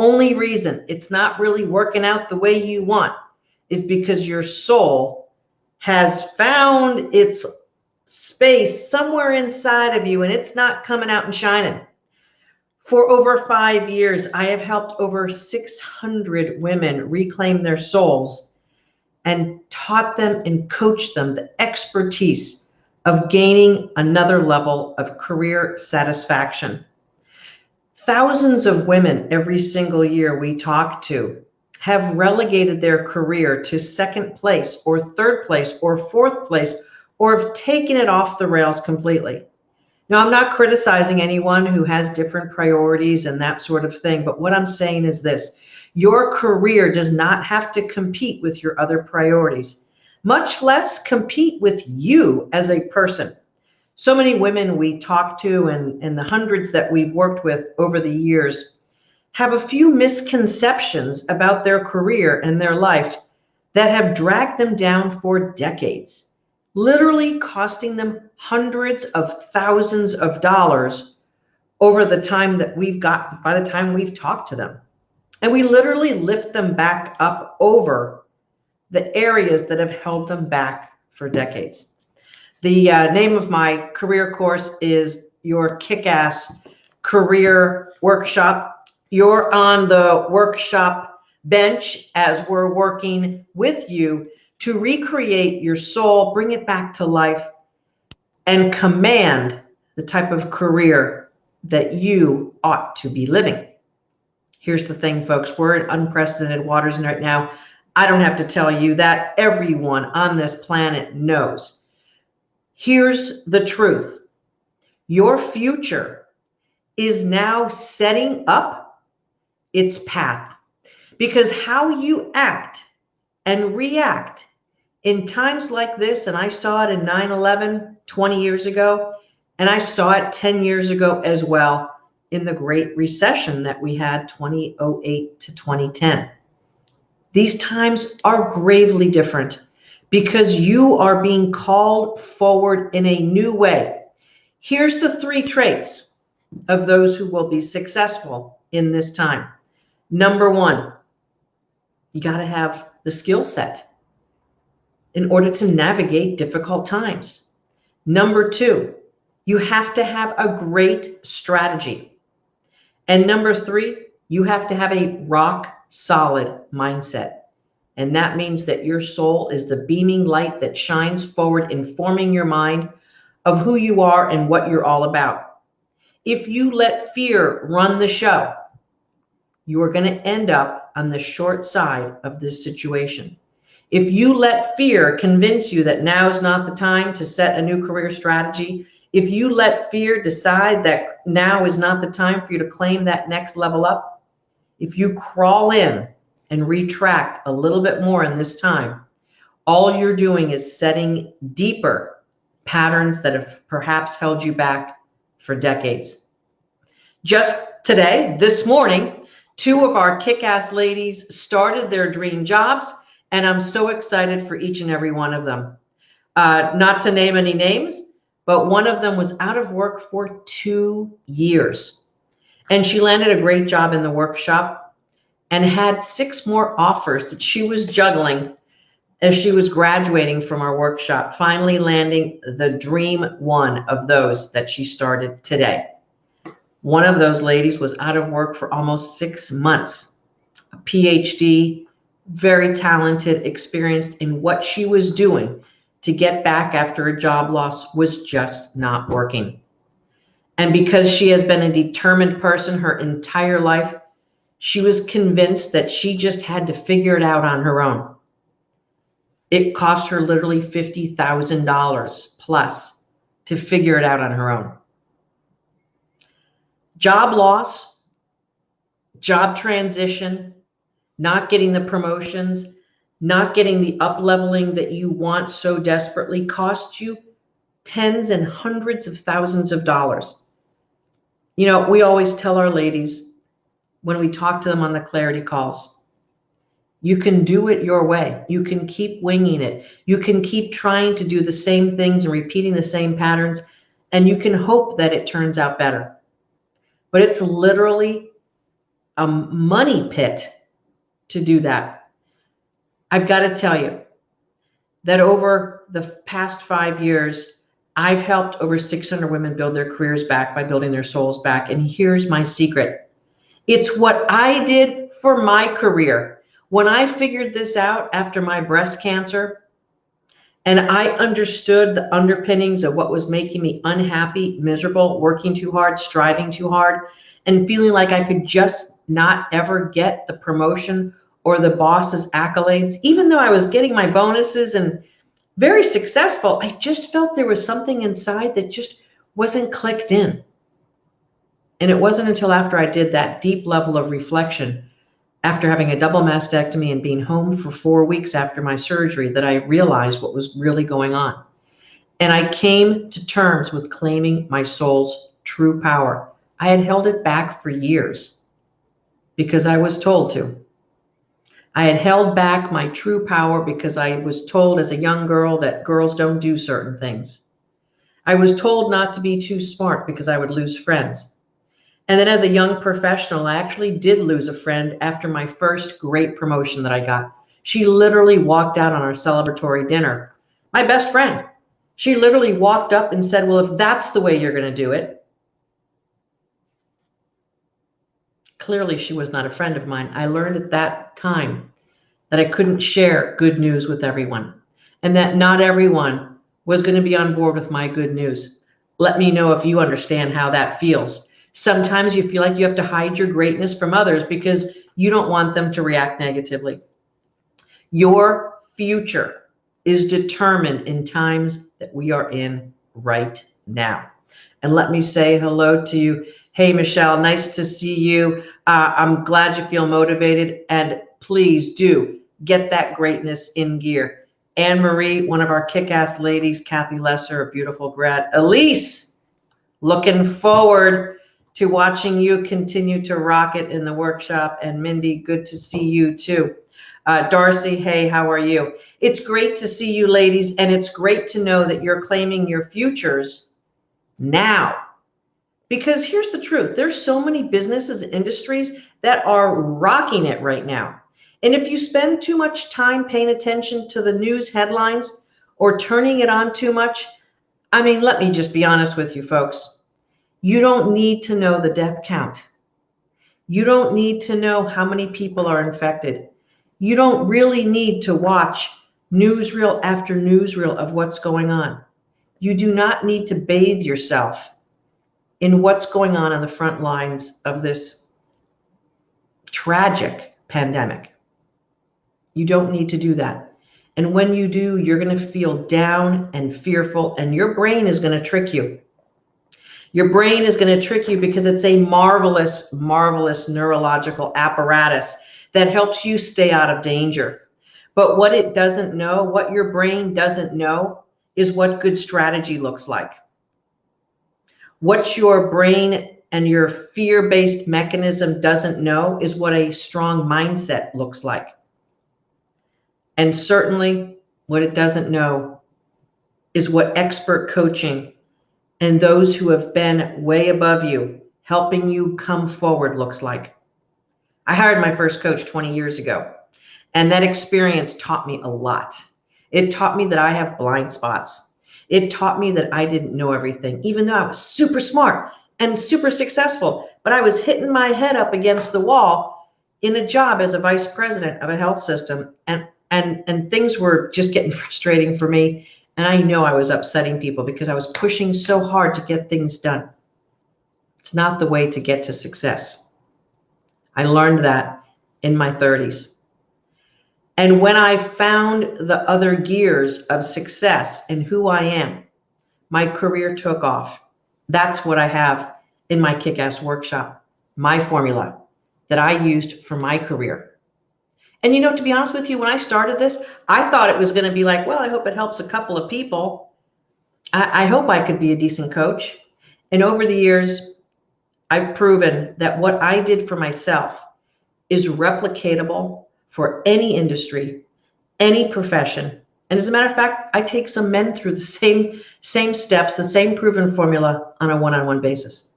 only reason it's not really working out the way you want is because your soul has found its space somewhere inside of you and it's not coming out and shining. For over 5 years, I have helped over 600 women reclaim their souls and taught them and coached them the expertise of gaining another level of career satisfaction. Thousands of women every single year we talk to have relegated their career to second place or third place or fourth place, or have taken it off the rails completely. Now, I'm not criticizing anyone who has different priorities and that sort of thing, but what I'm saying is this: your career does not have to compete with your other priorities, much less compete with you as a person. So many women we talk to and the hundreds that we've worked with over the years have a few misconceptions about their career and their life that have dragged them down for decades, literally costing them hundreds of thousands of dollars over the time that we've got, by the time we've talked to them. And we literally lift them back up over the areas that have held them back for decades. The name of my career course is your KickAss Career Workshop. You're on the workshop bench as we're working with you to recreate your soul, bring it back to life, and command the type of career that you ought to be living. Here's the thing, folks. We're in unprecedented waters right now. I don't have to tell you that. Everyone on this planet knows. Here's the truth. Your future is now setting up its path, because how you act and react in times like this, and I saw it in 9/11 20 years ago, and I saw it 10 years ago as well in the Great Recession that we had 2008 to 2010. These times are gravely different because you are being called forward in a new way. Here's the 3 traits of those who will be successful in this time. Number 1, you got to have the skill set in order to navigate difficult times. Number 2, you have to have a great strategy. And number 3, you have to have a rock solid mindset. And that means that your soul is the beaming light that shines forward, informing your mind of who you are and what you're all about. If you let fear run the show, you are going to end up on the short side of this situation. If you let fear convince you that now is not the time to set a new career strategy, if you let fear decide that now is not the time for you to claim that next level up, if you crawl in and retract a little bit more in this time, all you're doing is setting deeper patterns that have perhaps held you back for decades. Just today, this morning, 2 of our kick-ass ladies started their dream jobs, and I'm so excited for each and every one of them. Not to name any names, but one of them was out of work for 2 years, and she landed a great job in the workshop and had 6 more offers that she was juggling as she was graduating from our workshop, finally landing the dream one of those that she started today. One of those ladies was out of work for almost 6 months, a PhD, very talented, experienced in what she was doing to get back after a job loss was just not working. And because she has been a determined person her entire life, she was convinced that she just had to figure it out on her own. It cost her literally $50,000 plus to figure it out on her own. Job loss, job transition, not getting the promotions, not getting the up-leveling that you want so desperately costs you tens and hundreds of thousands of dollars. You know, we always tell our ladies when we talk to them on the clarity calls, you can do it your way. You can keep winging it. You can keep trying to do the same things and repeating the same patterns, and you can hope that it turns out better. But it's literally a money pit to do that. I've got to tell you that over the past 5 years, I've helped over 600 women build their careers back by building their souls back. And here's my secret. It's what I did for my career. When I figured this out after my breast cancer, and I understood the underpinnings of what was making me unhappy, miserable, working too hard, striving too hard, and feeling like I could just not ever get the promotion or the boss's accolades, even though I was getting my bonuses and very successful, I just felt there was something inside that just wasn't clicked in. And it wasn't until after I did that deep level of reflection, after having a double mastectomy and being home for 4 weeks after my surgery, that I realized what was really going on. And I came to terms with claiming my soul's true power. I had held it back for years because I was told to. I had held back my true power because I was told as a young girl that girls don't do certain things. I was told not to be too smart because I would lose friends. And then as a young professional, I actually did lose a friend after my first great promotion that I got. She literally walked out on our celebratory dinner. My best friend. She literally walked up and said, well, if that's the way you're going to do it. Clearly, she was not a friend of mine. I learned at that time that I couldn't share good news with everyone, and that not everyone was going to be on board with my good news. Let me know if you understand how that feels. Sometimes you feel like you have to hide your greatness from others because you don't want them to react negatively. Your future is determined in times that we are in right now. And let me say hello to you. Hey, Michelle, nice to see you. I'm glad you feel motivated, and please do get that greatness in gear. Anne Marie, one of our kick-ass ladies, Kathy Lesser, a beautiful grad. Elise, looking forward to watching you continue to rock it in the workshop. And Mindy, good to see you too. Darcy, hey, how are you? It's great to see you ladies, and it's great to know that you're claiming your futures now. Because here's the truth, there's so many businesses and industries that are rocking it right now. And if you spend too much time paying attention to the news headlines or turning it on too much, I mean, let me just be honest with you folks. You don't need to know the death count. You don't need to know how many people are infected. You don't really need to watch newsreel after newsreel of what's going on. You do not need to bathe yourself in what's going on the front lines of this tragic pandemic. You don't need to do that. And when you do, you're going to feel down and fearful, and your brain is going to trick you. Your brain is going to trick you because it's a marvelous, marvelous neurological apparatus that helps you stay out of danger. But what it doesn't know, what your brain doesn't know, is what good strategy looks like. What your brain and your fear-based mechanism doesn't know is what a strong mindset looks like. And certainly what it doesn't know is what expert coaching and those who have been way above you, helping you come forward, looks like. I hired my first coach 20 years ago, and that experience taught me a lot. It taught me that I have blind spots. It taught me that I didn't know everything, even though I was super smart and super successful, but I was hitting my head up against the wall in a job as a vice president of a health system, and things were just getting frustrating for me. And I know I was upsetting people because I was pushing so hard to get things done. It's not the way to get to success. I learned that in my 30s. And when I found the other gears of success and who I am, my career took off. That's what I have in my KickAss Workshop, my formula that I used for my career. And you know, to be honest with you, when I started this, I thought it was going to be like, well, I hope it helps a couple of people. I hope I could be a decent coach. And over the years, I've proven that what I did for myself is replicatable for any industry, any profession. And as a matter of fact, I take some men through the same steps, the same proven formula on a one-on-one basis.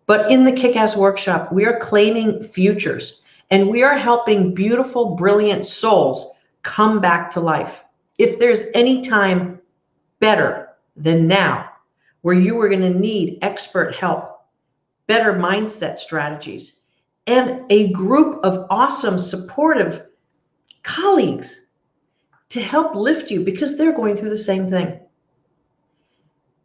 But in the KickAss Workshop, we are claiming futures and we are helping beautiful, brilliant souls come back to life. If there's any time better than now, where you are going to need expert help, better mindset strategies, and a group of awesome, supportive colleagues to help lift you because they're going through the same thing.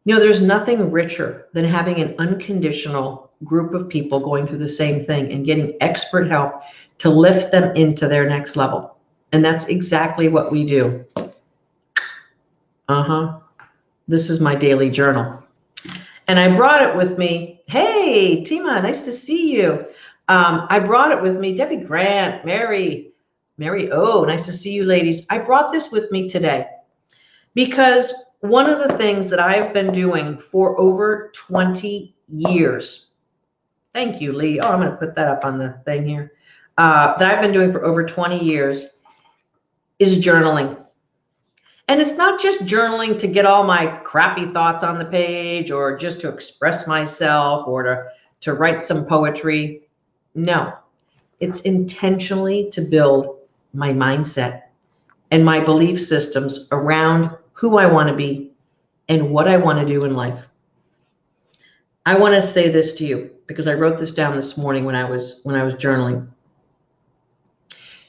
You know, there's nothing richer than having an unconditional group of people going through the same thing and getting expert help to lift them into their next level. And that's exactly what we do. This is my daily journal. And I brought it with me. Hey, Tima, nice to see you. I brought it with me. Debbie Grant, Mary O, nice to see you ladies. I brought this with me today because one of the things that I've been doing for over 20 years, thank you, Lee. Oh, I'm going to put that up on the thing here, that I've been doing for over 20 years is journaling. And it's not just journaling to get all my crappy thoughts on the page or just to express myself or to write some poetry. No, it's intentionally to build my mindset and my belief systems around who I want to be and what I want to do in life. I want to say this to you because I wrote this down this morning when I was journaling.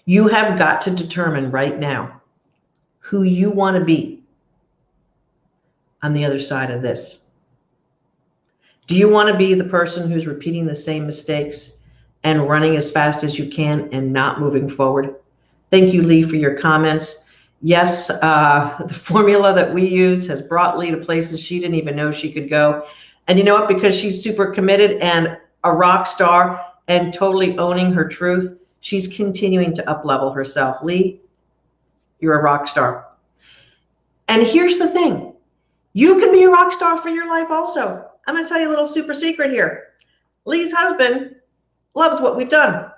You have got to determine right now who you want to be on the other side of this. Do you want to be the person who's repeating the same mistakes and running as fast as you can and not moving forward? Thank you, Lee, for your comments. Yes, the formula that we use has brought Lee to places she didn't even know she could go. And you know what? Because she's super committed and a rock star and totally owning her truth, she's continuing to up-level herself. Lee, you're a rock star. And here's the thing. You can be a rock star for your life also. I'm going to tell you a little super secret here. Lee's husband loves what we've done.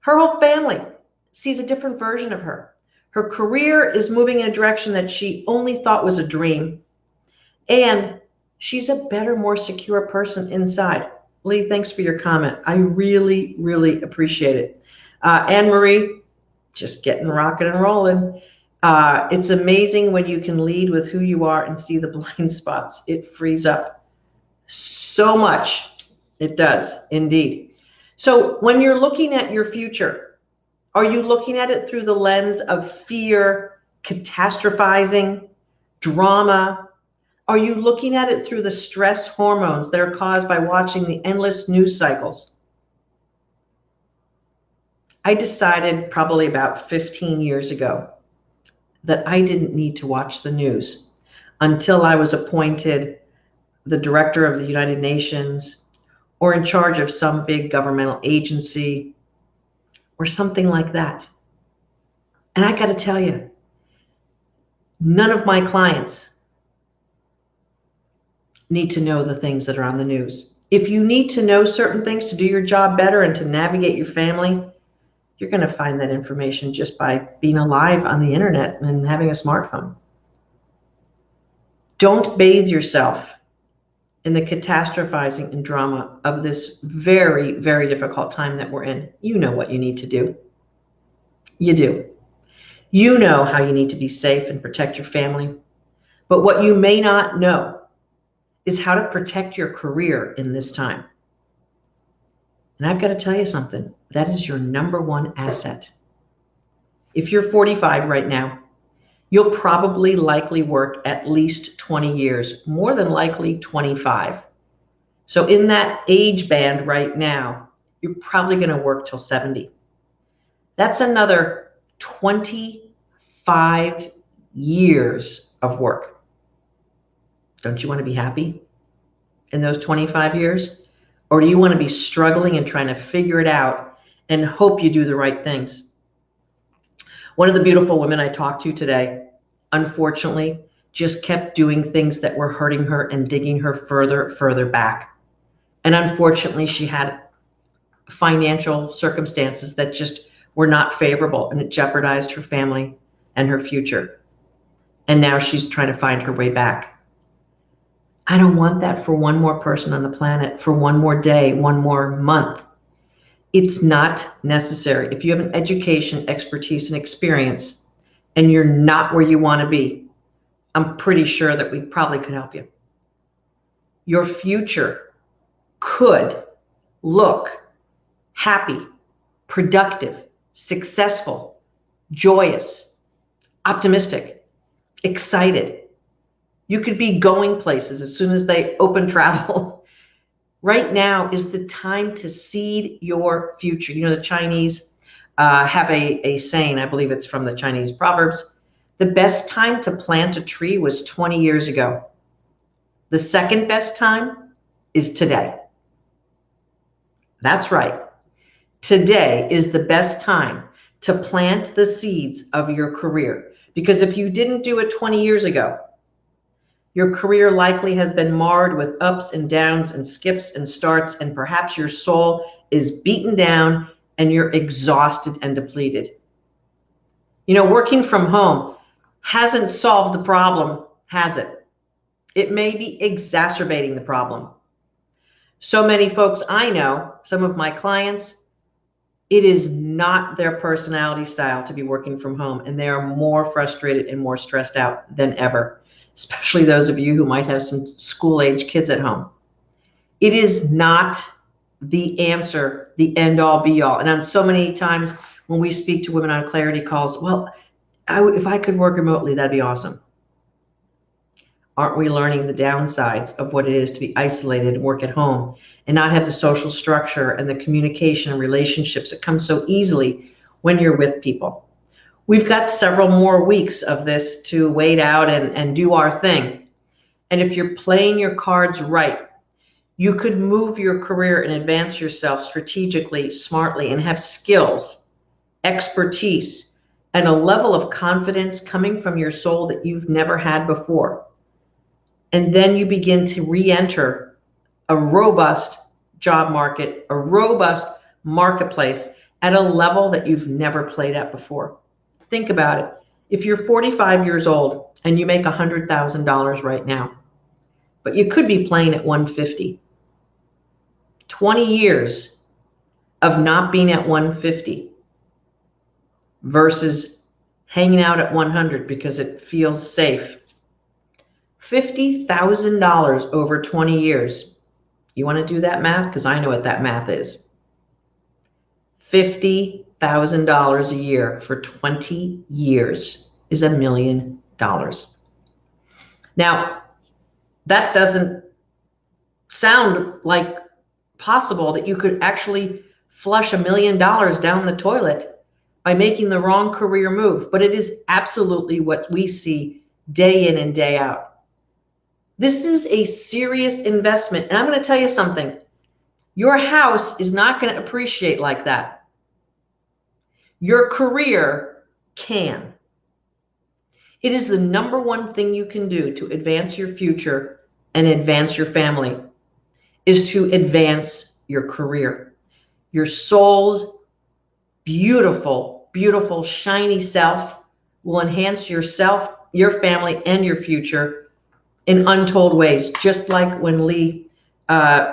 Her whole family sees a different version of her. Her career is moving in a direction that she only thought was a dream. And she's a better, more secure person inside. Lee, thanks for your comment. I really, really appreciate it. Anne-Marie, just getting rocking and rolling. It's amazing when you can lead with who you are and see the blind spots. It frees up so much. It does, indeed. So when you're looking at your future, are you looking at it through the lens of fear, catastrophizing, drama? Are you looking at it through the stress hormones that are caused by watching the endless news cycles? I decided probably about 15 years ago that I didn't need to watch the news until I was appointed the director of the United Nations or in charge of some big governmental agency or something like that. And I got to tell you, none of my clients need to know the things that are on the news. If you need to know certain things to do your job better and to navigate your family, you're going to find that information just by being alive on the internet and having a smartphone. Don't bathe yourself in the catastrophizing and drama of this very, very difficult time that we're in. You know what you need to do. You do. You know how you need to be safe and protect your family. But what you may not know is how to protect your career in this time. And I've got to tell you something. That is your number one asset. If you're 45 right now, you'll probably likely work at least 20 years, more than likely 25. So in that age band right now, you're probably going to work till 70. That's another 25 years of work. Don't you want to be happy in those 25 years? Or do you want to be struggling and trying to figure it out and hope you do the right things? One of the beautiful women I talked to today, unfortunately, just kept doing things that were hurting her and digging her further back. And unfortunately, she had financial circumstances that just were not favorable, and it jeopardized her family and her future. And now she's trying to find her way back. I don't want that for one more person on the planet, for one more day, one more month. It's not necessary. If you have an education, expertise, and experience, and you're not where you want to be, I'm pretty sure that we probably could help you. Your future could look happy, productive, successful, joyous, optimistic, excited. You could be going places as soon as they open travel. Right now is the time to seed your future. You know, the Chinese have a saying, I believe it's from the Chinese Proverbs. The best time to plant a tree was 20 years ago. The second best time is today. That's right. Today is the best time to plant the seeds of your career. Because if you didn't do it 20 years ago, your career likely has been marred with ups and downs and skips and starts, and perhaps your soul is beaten down and you're exhausted and depleted. You know, working from home hasn't solved the problem, has it? It may be exacerbating the problem. So many folks I know, some of my clients, it is not their personality style to be working from home, and they are more frustrated and more stressed out than ever, especially those of you who might have some school-age kids at home. It is not the answer, the end-all, be-all. And on so many times when we speak to women on clarity calls, well, if I could work remotely, that'd be awesome. Aren't we learning the downsides of what it is to be isolated and work at home and not have the social structure and the communication and relationships that come so easily when you're with people? We've got several more weeks of this to wait out and do our thing. And if you're playing your cards right, you could move your career and advance yourself strategically, smartly, and have skills, expertise, and a level of confidence coming from your soul that you've never had before. And then you begin to re-enter a robust job market, a robust marketplace at a level that you've never played at before. Think about it. If you're 45 years old and you make $100,000 right now, but you could be playing at 150, 20 years of not being at 150 versus hanging out at 100 because it feels safe. $50,000 over 20 years. You want to do that math? Because I know what that math is. $50,000 a year for 20 years is $1 million. Now, that doesn't sound like possible that you could actually flush $1 million down the toilet by making the wrong career move, but it is absolutely what we see day in and day out. This is a serious investment. And I'm going to tell you something. Your house is not going to appreciate like that. Your career can. It is the number one thing you can do to advance your future and advance your family, is to advance your career. Your soul's beautiful, beautiful, shiny self will enhance yourself, your family, and your future in untold ways, just like when Lee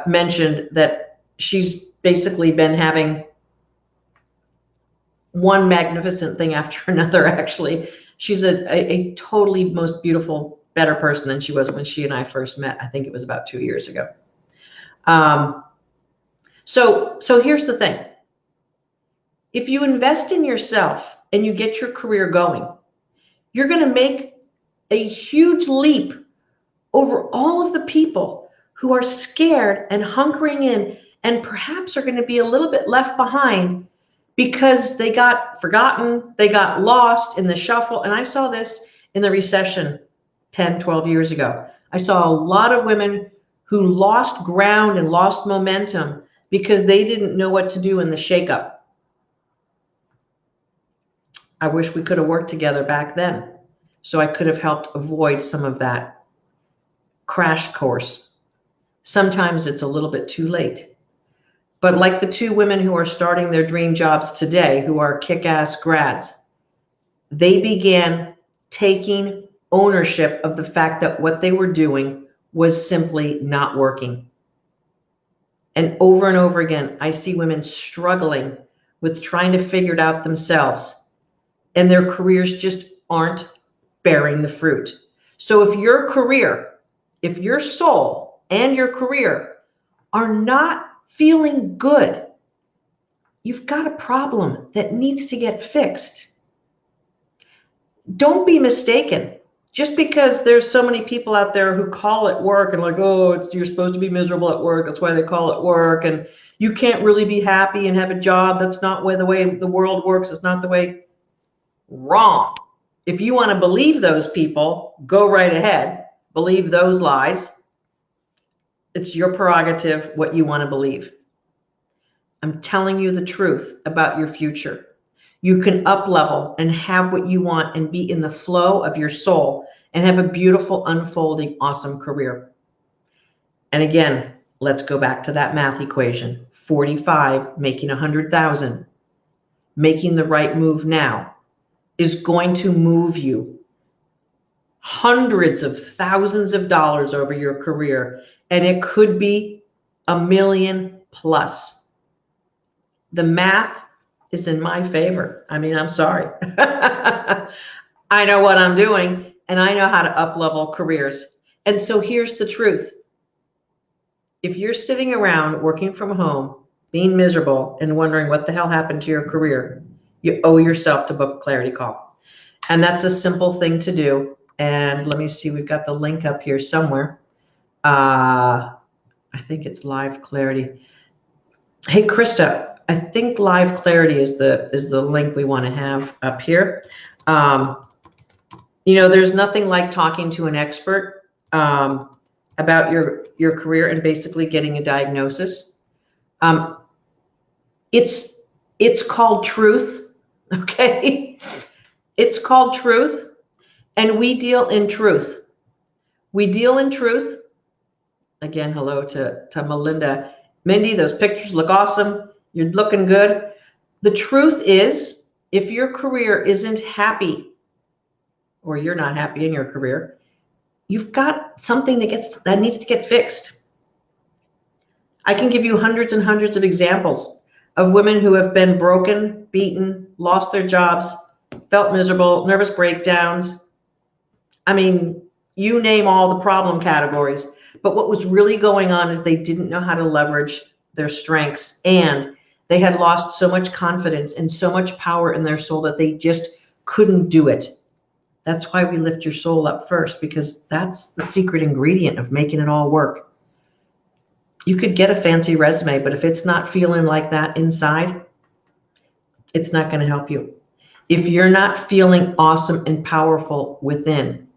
mentioned that she's basically been having one magnificent thing after another, actually. She's a totally most beautiful, better person than she was when she and I first met. I think it was about 2 years ago. So here's the thing. If you invest in yourself and you get your career going, you're going to make a huge leap over all of the people who are scared and hunkering in and perhaps are going to be a little bit left behind because they got forgotten, they got lost in the shuffle. And I saw this in the recession 10, 12 years ago. I saw a lot of women who lost ground and lost momentum because they didn't know what to do in the shakeup. I wish we could have worked together back then, so I could have helped avoid some of that crash course. Sometimes it's a little bit too late. But like the two women who are starting their dream jobs today, who are kick-ass grads, they began taking ownership of the fact that what they were doing was simply not working. And over again, I see women struggling with trying to figure it out themselves, and their careers just aren't bearing the fruit. So if your career, if your soul and your career are not feeling good, you've got a problem that needs to get fixed. Don't be mistaken. Just because there's so many people out there who call it work and like, oh, you're supposed to be miserable at work, that's why they call it work, and you can't really be happy and have a job, that's not the way the world works, it's not the way. Wrong. If you want to believe those people, go right ahead. Believe those lies. It's your prerogative what you want to believe. I'm telling you the truth about your future. You can up level and have what you want and be in the flow of your soul and have a beautiful, unfolding, awesome career. And again, let's go back to that math equation. 45 making 100,000, making the right move now is going to move you hundreds of thousands of dollars over your career, and it could be $1 million plus. The math is in my favor. I mean, I'm sorry. I know what I'm doing, and I know how to up level careers. And so here's the truth. If you're sitting around working from home, being miserable and wondering what the hell happened to your career, you owe yourself to book a clarity call. And that's a simple thing to do. And let me see, we've got the link up here somewhere. I think it's Live Clarity. Hey, Krista, I think Live Clarity is the link we want to have up here. You know, there's nothing like talking to an expert about your career and basically getting a diagnosis. It's called truth, okay? It's called truth, and we deal in truth. We deal in truth. Again, hello to Melinda. Mindy, those pictures look awesome. You're looking good. The truth is, if your career isn't happy, or you're not happy in your career, you've got something that needs to get fixed. I can give you hundreds and hundreds of examples of women who have been broken, beaten, lost their jobs, felt miserable, nervous breakdowns. I mean, you name all the problem categories. But what was really going on is they didn't know how to leverage their strengths, and they had lost so much confidence and so much power in their soul that they just couldn't do it. That's why we lift your soul up first, because that's the secret ingredient of making it all work. You could get a fancy resume, but if it's not feeling like that inside, it's not going to help you. If you're not feeling awesome and powerful within,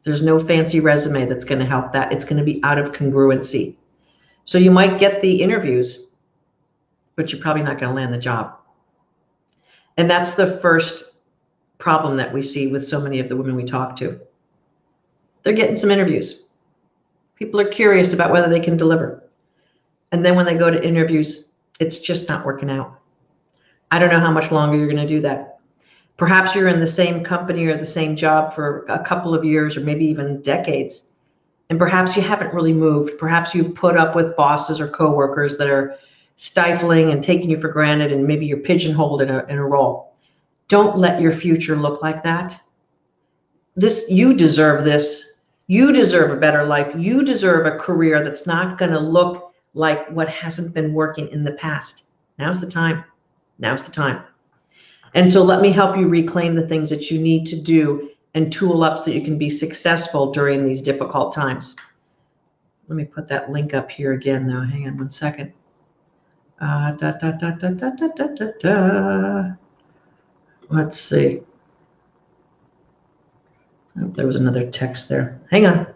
there's no fancy resume that's going to help that. It's going to be out of congruency. So you might get the interviews, but you're probably not going to land the job. And that's the first problem that we see with so many of the women we talk to. They're getting some interviews. People are curious about whether they can deliver. And then when they go to interviews, it's just not working out. I don't know how much longer you're going to do that. Perhaps you're in the same company or the same job for a couple of years or maybe even decades. And perhaps you haven't really moved. Perhaps you've put up with bosses or coworkers that are stifling and taking you for granted, and maybe you're pigeonholed in a role. Don't let your future look like that. You deserve this. You deserve a better life. You deserve a career that's not going to look like what hasn't been working in the past. Now's the time. Now's the time. And so let me help you reclaim the things that you need to do and tool up so you can be successful during these difficult times. Let me put that link up here again, though. Hang on one second. Let's see. Oh, there was another text there. Hang on.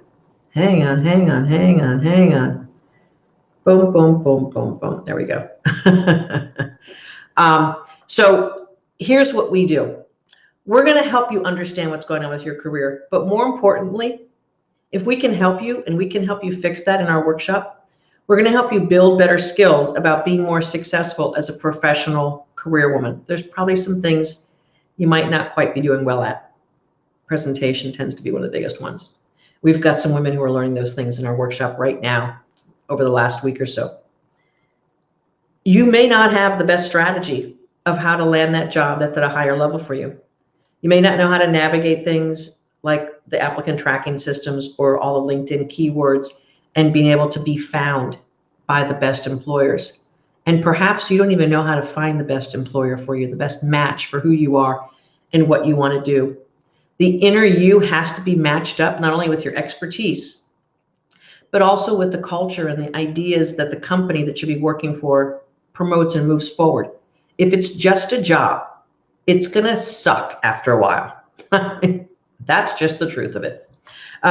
Hang on, hang on, hang on, hang on. Boom, boom, boom, boom, boom. There we go. So here's what we do. We're going to help you understand what's going on with your career. But more importantly, if we can help you and we can help you fix that in our workshop, we're going to help you build better skills about being more successful as a professional career woman. There's probably some things you might not quite be doing well at. Presentation tends to be one of the biggest ones. We've got some women who are learning those things in our workshop right now over the last week or so. You may not have the best strategy of how to land that job that's at a higher level for you. You may not know how to navigate things like the applicant tracking systems or all the LinkedIn keywords and being able to be found by the best employers. And perhaps you don't even know how to find the best employer for you, the best match for who you are and what you want to do. The inner you has to be matched up not only with your expertise, but also with the culture and the ideas that the company that you'll be working for promotes and moves forward. If it's just a job, it's going to suck after a while. That's just the truth of it.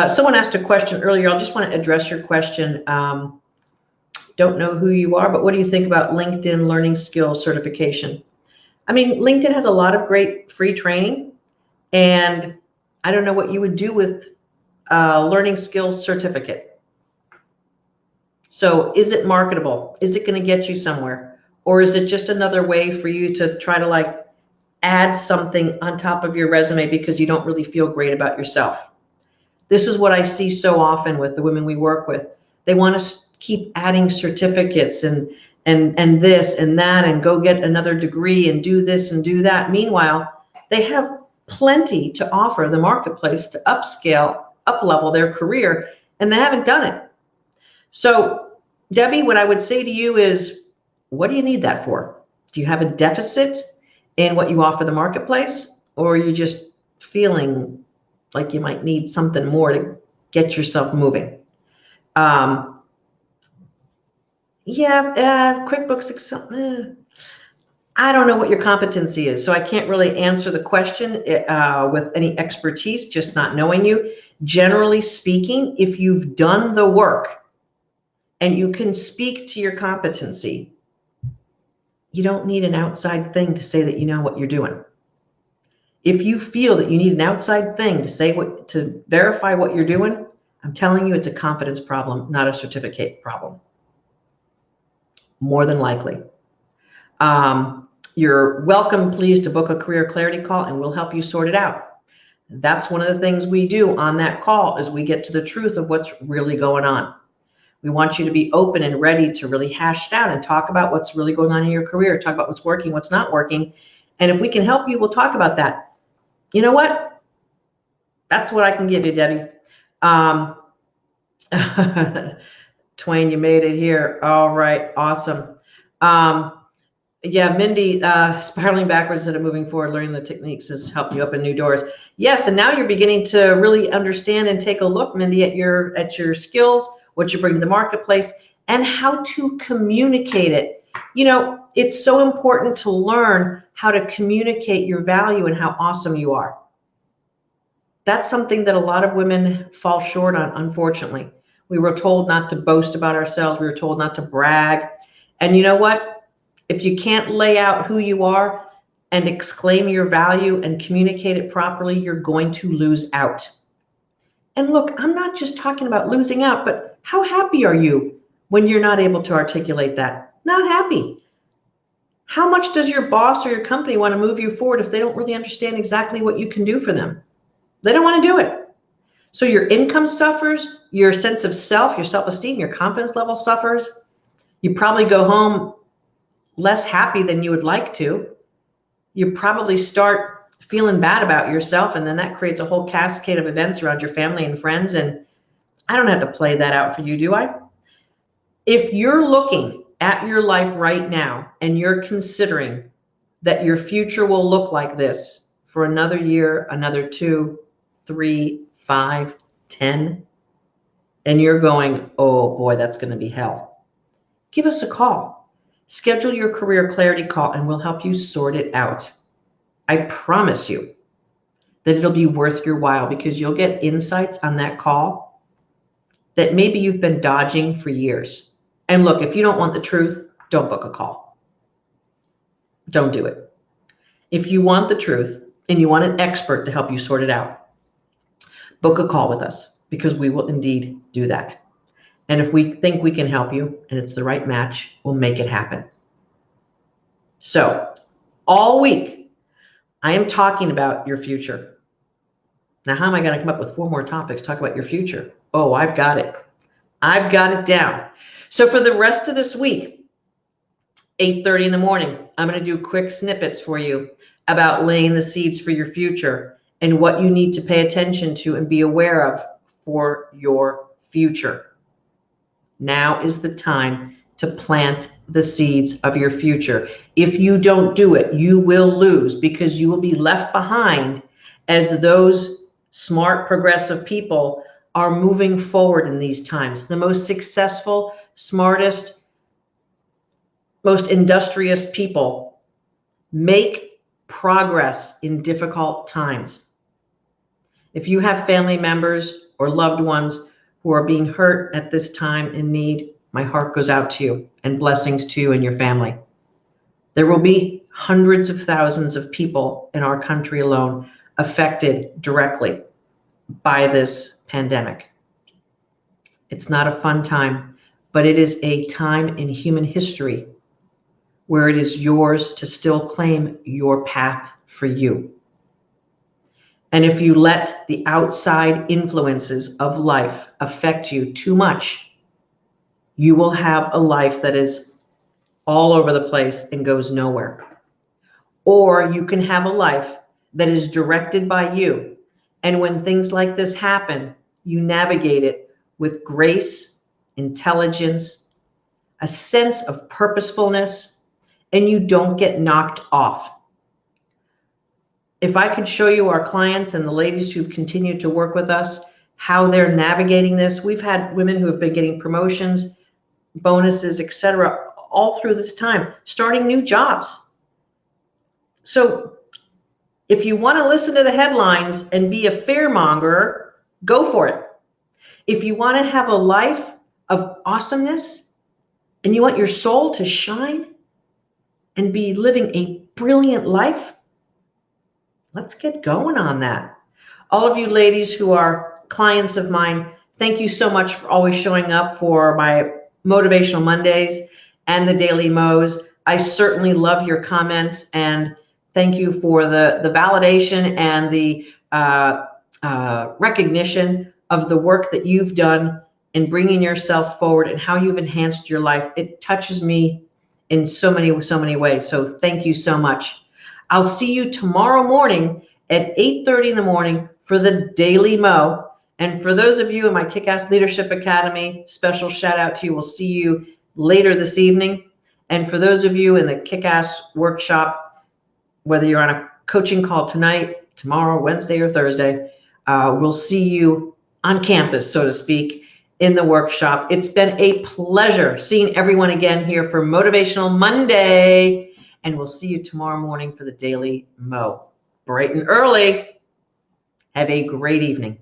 Someone asked a question earlier. I just want to address your question. Don't know who you are, but what do you think about LinkedIn Learning Skills certification? I mean, LinkedIn has a lot of great free training, and I don't know what you would do with a learning skills certificate. So is it marketable? Is it going to get you somewhere? Or is it just another way for you to try to like add something on top of your resume because you don't really feel great about yourself? This is what I see so often with the women we work with. They want to keep adding certificates and this and that and go get another degree and do this and do that. Meanwhile, they have plenty to offer the marketplace to upscale, up-level their career, and they haven't done it. So, Debbie, what I would say to you is, what do you need that for? Do you have a deficit in what you offer the marketplace, or are you just feeling like you might need something more to get yourself moving? QuickBooks Excel. I don't know what your competency is, so I can't really answer the question with any expertise, just not knowing you. Generally speaking, if you've done the work and you can speak to your competency, you don't need an outside thing to say that you know what you're doing. If you feel that you need an outside thing to verify what you're doing, I'm telling you it's a confidence problem, not a certificate problem. More than likely. You're welcome, please, to book a career clarity call and we'll help you sort it out. That's one of the things we do on that call is we get to the truth of what's really going on. We want you to be open and ready to really hash it out and talk about what's really going on in your career, talk about what's working, what's not working. And if we can help you, we'll talk about that. You know what? That's what I can give you, Debbie. Twain, you made it here. All right, awesome. Yeah, Mindy, spiraling backwards instead of moving forward, learning the techniques has helped you open new doors. Yes, and now you're beginning to really understand and take a look, Mindy, at your skills, what you bring to the marketplace, and how to communicate it. You know, it's so important to learn how to communicate your value and how awesome you are. That's something that a lot of women fall short on, unfortunately. We were told not to boast about ourselves. We were told not to brag. And you know what? If you can't lay out who you are and exclaim your value and communicate it properly, you're going to lose out. And look, I'm not just talking about losing out, but how happy are you when you're not able to articulate that? Not happy. How much does your boss or your company want to move you forward if they don't really understand exactly what you can do for them? They don't want to do it. So your income suffers, your sense of self, your self-esteem, your confidence level suffers. You probably go home less happy than you would like to. You probably start feeling bad about yourself, and then that creates a whole cascade of events around your family and friends, and I don't have to play that out for you, do I? If you're looking at your life right now and you're considering that your future will look like this for another year, another 2, 3, 5, 10, and you're going, oh boy, that's going to be hell, give us a call. Schedule your career clarity call and we'll help you sort it out. I promise you that it'll be worth your while because you'll get insights on that call that maybe you've been dodging for years. And look, if you don't want the truth, don't book a call. Don't do it. If you want the truth and you want an expert to help you sort it out, book a call with us because we will indeed do that. And if we think we can help you and it's the right match, we'll make it happen. So all week, I am talking about your future. Now, how am I going to come up with 4 more topics? Talk about your future. Oh, I've got it. I've got it down. So for the rest of this week, 8:30 in the morning, I'm going to do quick snippets for you about laying the seeds for your future and what you need to pay attention to and be aware of for your future. Now is the time to plant the seeds of your future. If you don't do it, you will lose, because you will be left behind as those smart, progressive people are moving forward in these times. The most successful, smartest, most industrious people make progress in difficult times. If you have family members or loved ones who are being hurt at this time in need, my heart goes out to you, and blessings to you and your family. There will be hundreds of thousands of people in our country alone affected directly by this pandemic. It's not a fun time, but it is a time in human history where it is yours to still claim your path for you. And if you let the outside influences of life affect you too much, you will have a life that is all over the place and goes nowhere. Or you can have a life that is directed by you. And when things like this happen, you navigate it with grace, intelligence, a sense of purposefulness, and you don't get knocked off. If I could show you our clients and the ladies who've continued to work with us, how they're navigating this. We've had women who have been getting promotions, bonuses, etc., all through this time, starting new jobs. So if you want to listen to the headlines and be a fearmonger, go for it. If you want to have a life of awesomeness and you want your soul to shine and be living a brilliant life, let's get going on that. All of you ladies who are clients of mine, thank you so much for always showing up for my Motivational Mondays and the Daily Mo's. I certainly love your comments, and thank you for the validation and the recognition of the work that you've done in bringing yourself forward and how you've enhanced your life. It touches me in so many ways. So thank you so much. I'll see you tomorrow morning at 8:30 in the morning for the Daily Mo. And for those of you in my KickAss Leadership Academy, special shout out to you. We'll see you later this evening. And for those of you in the KickAss Workshop, whether you're on a coaching call tonight, tomorrow, Wednesday, or Thursday, we'll see you on campus, so to speak, in the workshop. It's been a pleasure seeing everyone again here for Motivational Monday. And we'll see you tomorrow morning for the Daily Mo. Bright and early. Have a great evening.